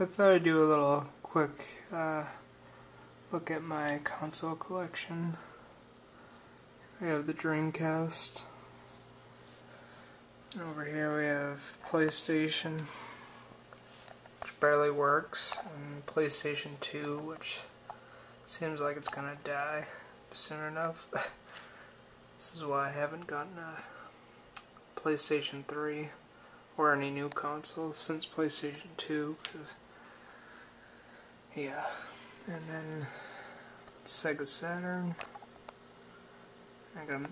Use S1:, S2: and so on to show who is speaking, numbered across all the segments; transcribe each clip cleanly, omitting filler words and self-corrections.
S1: I thought I'd do a little quick look at my console collection. We have the Dreamcast. And over here we have PlayStation, which barely works, and PlayStation 2, which seems like it's gonna die soon enough. This is why I haven't gotten a PlayStation 3 or any new console since PlayStation 2, because yeah. And then Sega Saturn. I got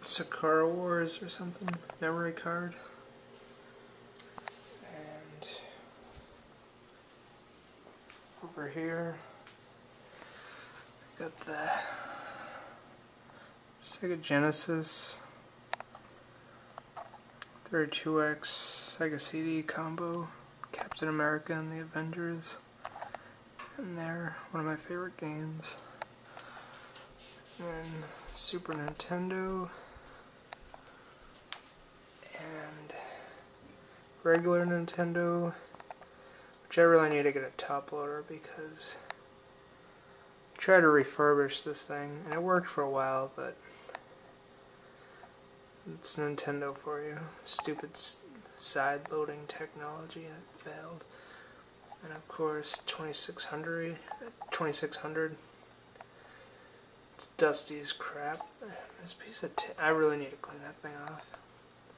S1: Sakura Wars or something, memory card. And over here I got the Sega Genesis 32X Sega CD combo, Captain America and the Avengers. And they're one of my favorite games. And then Super Nintendo and regular Nintendo, which I really need to get a top loader because I tried to refurbish this thing and it worked for a while, but it's Nintendo for you. Stupid side loading technology that failed. And of course 2600. It's dusty as crap. This piece of I really need to clean that thing off.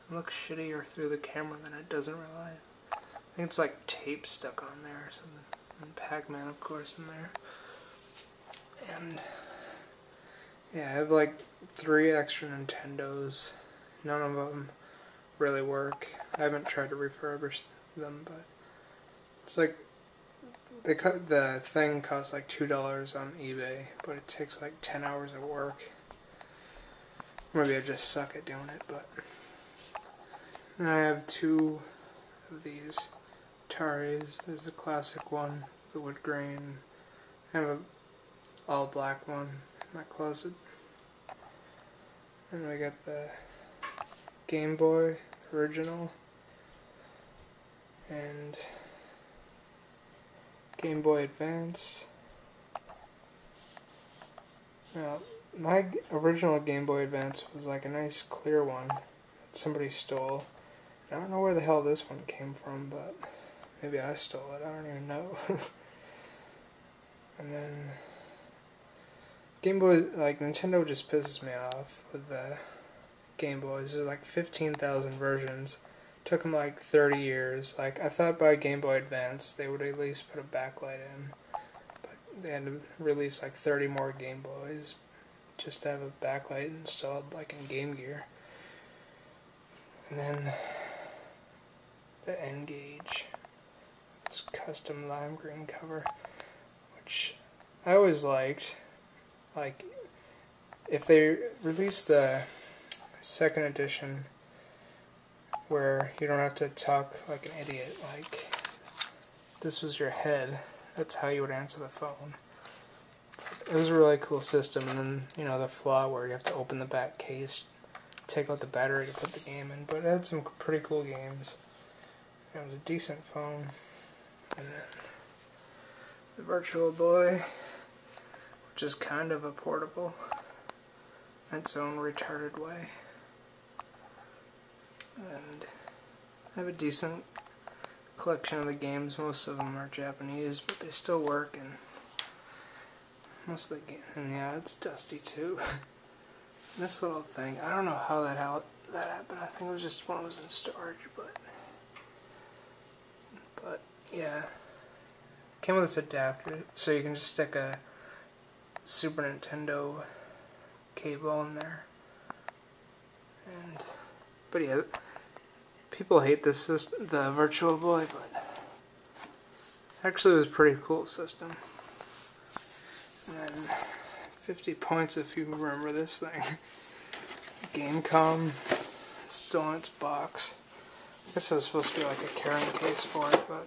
S1: It looks shittier through the camera than it does in real life. I think it's like tape stuck on there or something. And Pac-Man, of course, in there. And yeah, I have like 3 extra Nintendos. None of them really work. I haven't tried to refurbish them, but it's like the thing costs like $2 on eBay, but it takes like 10 hours of work. Maybe I just suck at doing it, but then I have 2 of these Ataris. There's a classic one, the wood grain. I have a all black one in my closet. And we got the Game Boy original and Game Boy Advance. Now, my original Game Boy Advance was like a nice clear one that somebody stole. I don't know where the hell this one came from, but maybe I stole it. I don't even know. And then Game Boy, like Nintendo just pisses me off with the Game Boys. There's like 15,000 versions. Took them like 30 years. Like, I thought by Game Boy Advance they would at least put a backlight in, but they had to release like 30 more Game Boys just to have a backlight installed like in Game Gear. And then the N-Gage, this custom lime green cover, which I always liked. Like, if they release the second edition where you don't have to talk like an idiot, like this was your head, that's how you would answer the phone. It was a really cool system. And then, you know, the flaw where you have to open the back case, take out the battery to put the game in, but it had some pretty cool games. It was a decent phone. And then the Virtual Boy, which is kind of a portable in its own retarded way. And I have a decent collection of the games. Most of them are Japanese, but they still work. And most of the games, and yeah, it's dusty too. This little thing, I don't know how that happened. I think it was just when it was in storage, but yeah, it came with this adapter, so you can just stick a Super Nintendo cable in there. But yeah, people hate this system, the Virtual Boy, but actually it was a pretty cool system. And then 50 points if you remember this thing. Gamecom, it's still in its box. I guess it was supposed to be like a carrying case for it, but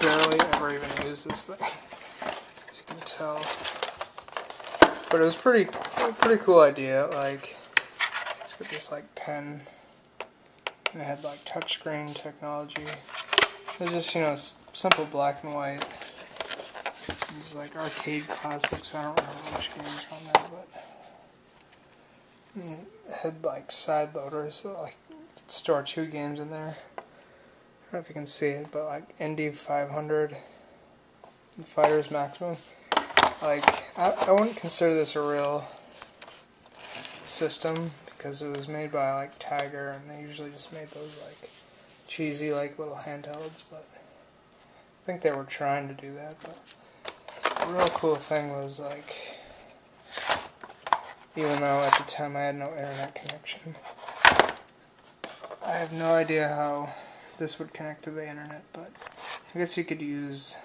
S1: barely ever even used this thing, as you can tell. But it was pretty cool idea. Like, let's get this like pen And it had like touchscreen technology. It was just, you know, simple black and white. It was like arcade classics. I don't remember which games were on there, but it had like side loaders, so like store 2 games in there. I don't know if you can see it, but like Indy 500 and Fighters Maximum. Like, I wouldn't consider this a real system because it was made by like Tiger, and they usually just made those like cheesy like little handhelds, but I think they were trying to do that. But the real cool thing was like, even though at the time I had no internet connection, I have no idea how this would connect to the internet, but I guess you could use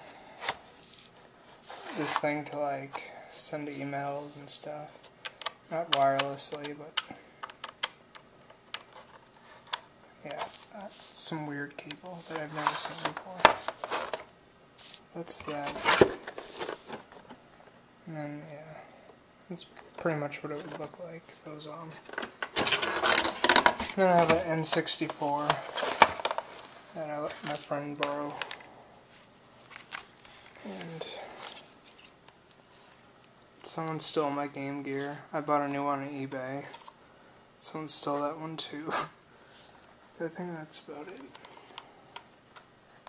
S1: this thing to like send emails and stuff. Not wirelessly, but yeah, that's some weird cable that I've never seen before. That's that. And then, yeah, that's pretty much what it would look like if it was on. Then I have an N64 that I let my friend borrow. And someone stole my Game Gear. I bought a new one on eBay. Someone stole that one too. But I think that's about it.